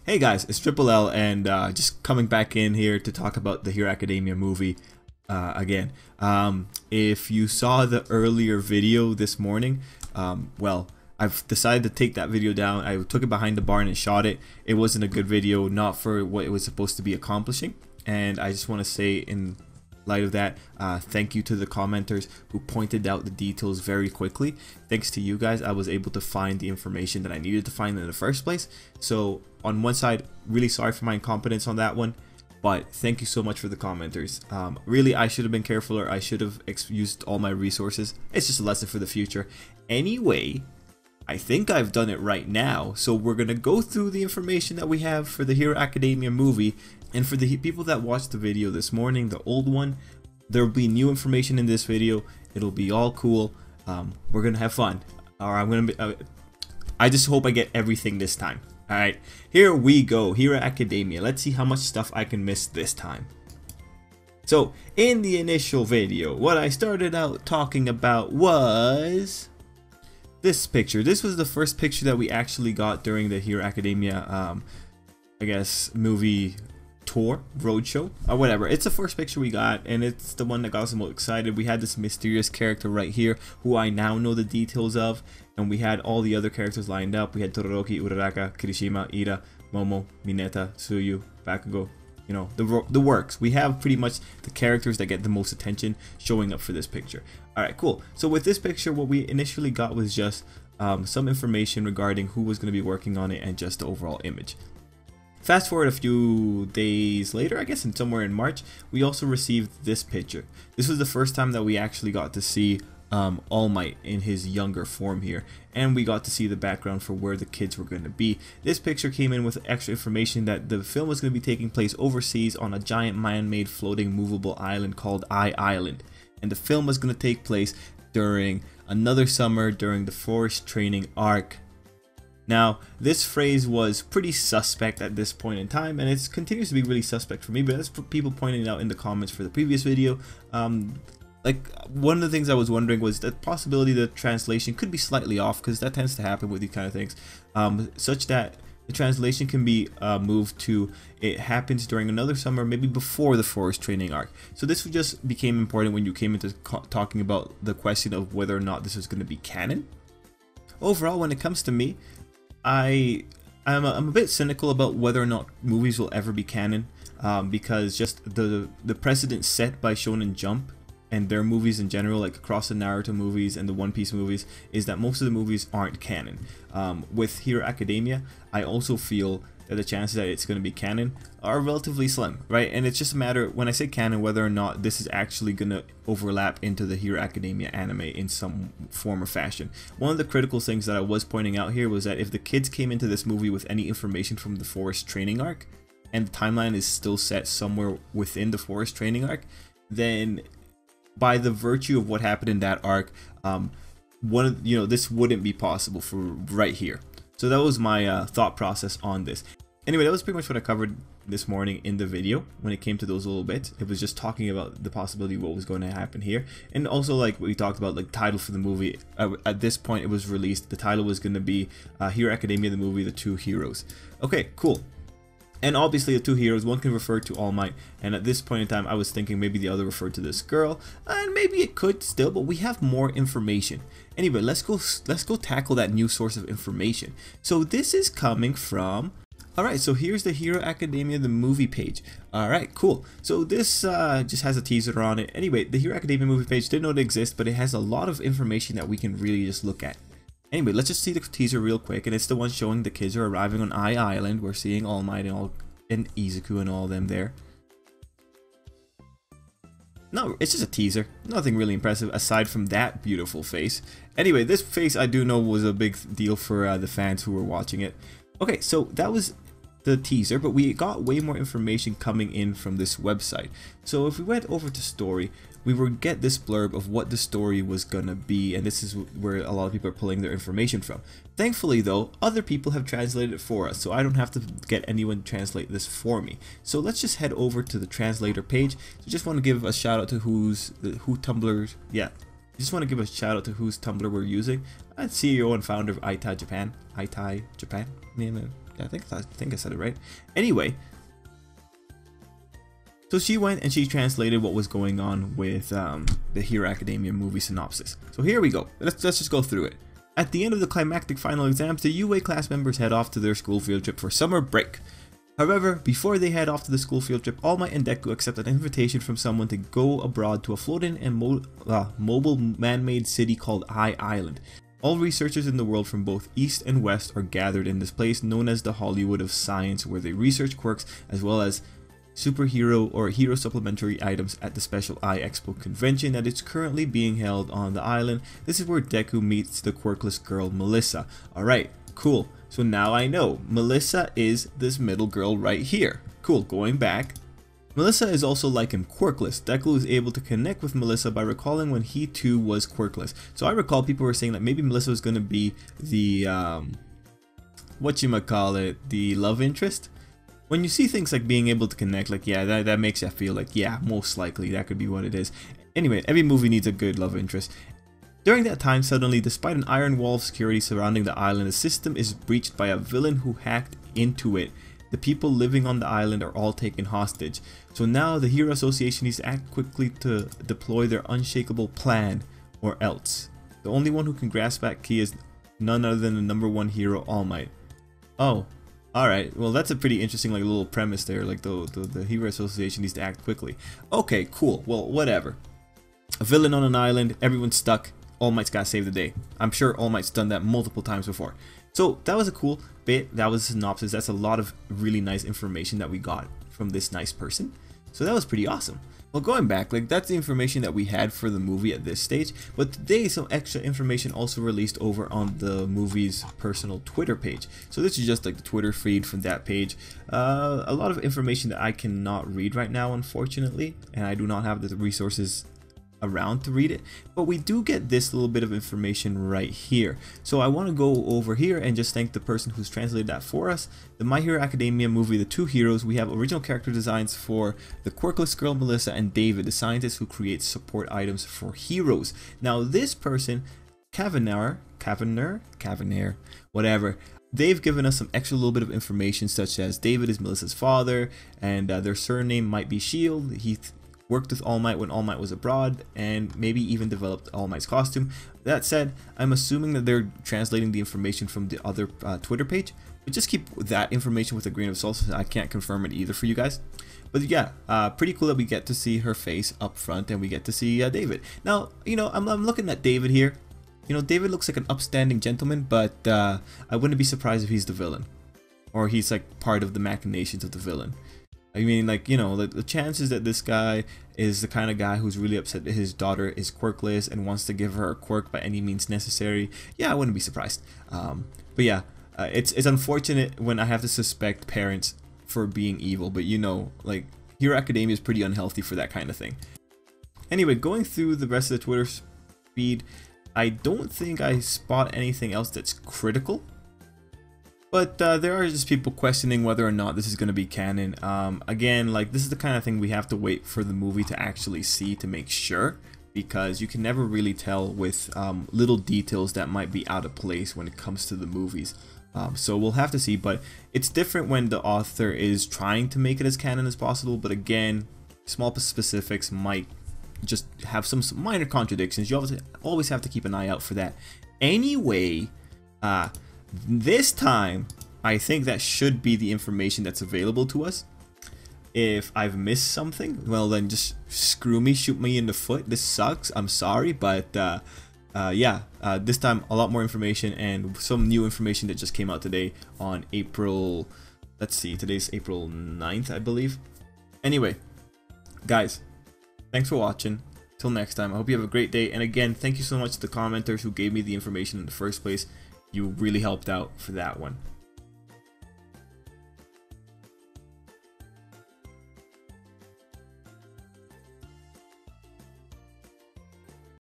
Hey guys, it's Triple L and just coming back in here to talk about the Hero Academia movie again. If you saw the earlier video this morning, well, I've decided to take that video down. I took it behind the barn and shot it. It wasn't a good video, not for what it was supposed to be accomplishing. And I just want to say in light of that, thank you to the commenters who pointed out the details very quickly. Thanks to you guys, I was able to find the information that I needed to find in the first place. So on one side, really sorry for my incompetence on that one, but thank you so much for the commenters. Really, I should have been carefuler. I should have used all my resources. It's just a lesson for the future. Anyway, I think I've done it right now, so we're gonna go through the information that we have for the Hero Academia movie. And for the people that watched the video this morning, the old one, there will be new information in this video. It'll be all cool. We're gonna have fun. Or I'm gonna be. I just hope I get everything this time. All right, here we go. Hero Academia. Let's see how much stuff I can miss this time. So in the initial video, what I started out talking about was this picture. This was the first picture that we actually got during the Hero Academia, I guess, movie tour, roadshow, or whatever. It's the first picture we got, and it's the one that got us most excited. We had this mysterious character right here, who I now know the details of, and we had all the other characters lined up. We had Todoroki, Uraraka, Kirishima, Ida, Momo, Mineta, Tsuyu, Bakugo. You know, the works. We have pretty much the characters that get the most attention showing up for this picture. Alright, cool. So with this picture, what we initially got was just some information regarding who was going to be working on it and just the overall image. Fast forward a few days later, I guess somewhere in March, we also received this picture. This was the first time that we actually got to see All Might in his younger form here, and we got to see the background for where the kids were going to be. This picture came in with extra information that the film was going to be taking place overseas on a giant man-made floating movable island called I-Island, and the film was going to take place during another summer during the forest training arc. Now, this phrase was pretty suspect at this point in time, and it continues to be really suspect for me, but as people pointed out in the comments for the previous video, like, one of the things I was wondering was the possibility the translation could be slightly off, because that tends to happen with these kind of things, such that the translation can be moved to it happens during another summer, maybe before the forest training arc. So this just became important when you came into talking about the question of whether or not this was going to be canon. Overall, when it comes to me, I'm a bit cynical about whether or not movies will ever be canon, because just the precedent set by Shonen Jump and their movies in general, like across the Naruto movies and the One Piece movies, is that most of the movies aren't canon. With Hero Academia, I also feel that the chances that it's going to be canon are relatively slim, right? And it's just a matter, when I say canon, whether or not this is actually going to overlap into the Hero Academia anime in some form or fashion. One of the critical things that I was pointing out here was that if the kids came into this movie with any information from the forest training arc, and the timeline is still set somewhere within the forest training arc, then by the virtue of what happened in that arc, this wouldn't be possible for right here. So that was my thought process on this. Anyway, that was pretty much what I covered this morning in the video when it came to those little bits. It was just talking about the possibility of what was going to happen here. And also, like we talked about, like title for the movie. At this point it was released, the title was going to be Hero Academia, the movie, The Two Heroes. Okay, cool. And obviously the two heroes, one can refer to All Might, and at this point in time I was thinking maybe the other referred to this girl, and maybe it could still, but we have more information. Anyway, let's go tackle that new source of information. So this is coming from, alright, so here's the Hero Academia, the movie page. Alright, cool. So this just has a teaser on it. Anyway, the Hero Academia movie page, didn't know it exists, but it has a lot of information that we can really just look at. Anyway, let's just see the teaser real quick, and it's the one showing the kids are arriving on I-Island. We're seeing All Might and Izuku and all them there. No, it's just a teaser. Nothing really impressive aside from that beautiful face. Anyway, this face I do know was a big deal for the fans who were watching it. Okay, so that was the teaser, but we got way more information coming in from this website. So if we went over to story, we would get this blurb of what the story was gonna be, and this is where a lot of people are pulling their information from. Thankfully though, other people have translated it for us, so I don't have to get anyone to translate this for me. So let's just head over to the translator page. So just want to give a shout out to who Tumblr, yeah, Just want to give a shout out to whose Tumblr we're using. CEO and founder of Itai Japan. Itai Japan? Yeah, I think I said it right. Anyway, so she went and she translated what was going on with the Hero Academia movie synopsis. So here we go. Let's just go through it. At the end of the climactic final exams, the UA class members head off to their school field trip for summer break. However, before they head off to the school field trip, All Might and Deku accept an invitation from someone to go abroad to a floating and mobile man-made city called Eye Island. All researchers in the world from both East and West are gathered in this place known as the Hollywood of Science, where they research quirks as well as superhero or hero supplementary items at the special Eye Expo convention that is currently being held on the island. This is where Deku meets the quirkless girl Melissa. Alright, cool. So now I know Melissa is this middle girl right here. Cool, going back. Melissa is also like him, quirkless. Deku is able to connect with Melissa by recalling when he too was quirkless. So I recall people were saying that maybe Melissa was going to be the, the love interest. When you see things like being able to connect, like, yeah, that makes you feel like, yeah, most likely that could be what it is. Anyway, every movie needs a good love interest. During that time, suddenly, despite an iron wall of security surrounding the island, the system is breached by a villain who hacked into it. The people living on the island are all taken hostage. So now the Hero Association needs to act quickly to deploy their unshakable plan, or else. The only one who can grasp that key is none other than the #1 hero, All Might. Oh. Alright, well that's a pretty interesting like little premise there, like the Hero Association needs to act quickly. Okay, cool, well whatever. A villain on an island, everyone's stuck, All Might's gotta save the day. I'm sure All Might's done that multiple times before. So that was a cool bit, that was a synopsis, that's a lot of really nice information that we got from this nice person. So that was pretty awesome. Well, going back, like that's the information that we had for the movie at this stage, but today some extra information also released over on the movie's personal Twitter page. So this is just like the Twitter feed from that page. A lot of information that I cannot read right now, unfortunately, and I do not have the resources around to read it, but we do get this little bit of information right here. So I want to go over here and just thank the person who's translated that for us. The My Hero Academia movie, The Two Heroes, we have original character designs for the quirkless girl Melissa and David, the scientist who creates support items for heroes. Now this person, Kavanagh, whatever, they've given us some extra little bit of information, such as David is Melissa's father, and their surname might be Shield. He worked with All Might when All Might was abroad, and maybe even developed All Might's costume. That said, I'm assuming that they're translating the information from the other Twitter page, but just keep that information with a grain of salt, since I can't confirm it either for you guys. But yeah, pretty cool that we get to see her face up front, and we get to see David. Now, you know, I'm looking at David here. You know, David looks like an upstanding gentleman, but I wouldn't be surprised if he's the villain, or he's like part of the machinations of the villain. I mean, like, you know, the chances that this guy is the kind of guy who's really upset that his daughter is quirkless and wants to give her a quirk by any means necessary, yeah, I wouldn't be surprised. But yeah, it's unfortunate when I have to suspect parents for being evil, but you know, like, Hero Academia is pretty unhealthy for that kind of thing. Anyway, going through the rest of the Twitter feed, I don't think I spot anything else that's critical. But there are just people questioning whether or not this is going to be canon. Again, like, this is the kind of thing we have to wait for the movie to actually see to make sure, because you can never really tell with little details that might be out of place when it comes to the movies. So we'll have to see, but it's different when the author is trying to make it as canon as possible, but again, small specifics might just have some minor contradictions. You always have to keep an eye out for that. Anyway, this time, I think that should be the information that's available to us. If I've missed something, well then just screw me, shoot me in the foot. This sucks, I'm sorry, but yeah, this time a lot more information and some new information that just came out today on April, let's see, today's April 9th, I believe. Anyway, guys, thanks for watching. Till next time, I hope you have a great day. And again, thank you so much to the commenters who gave me the information in the first place. You really helped out for that one.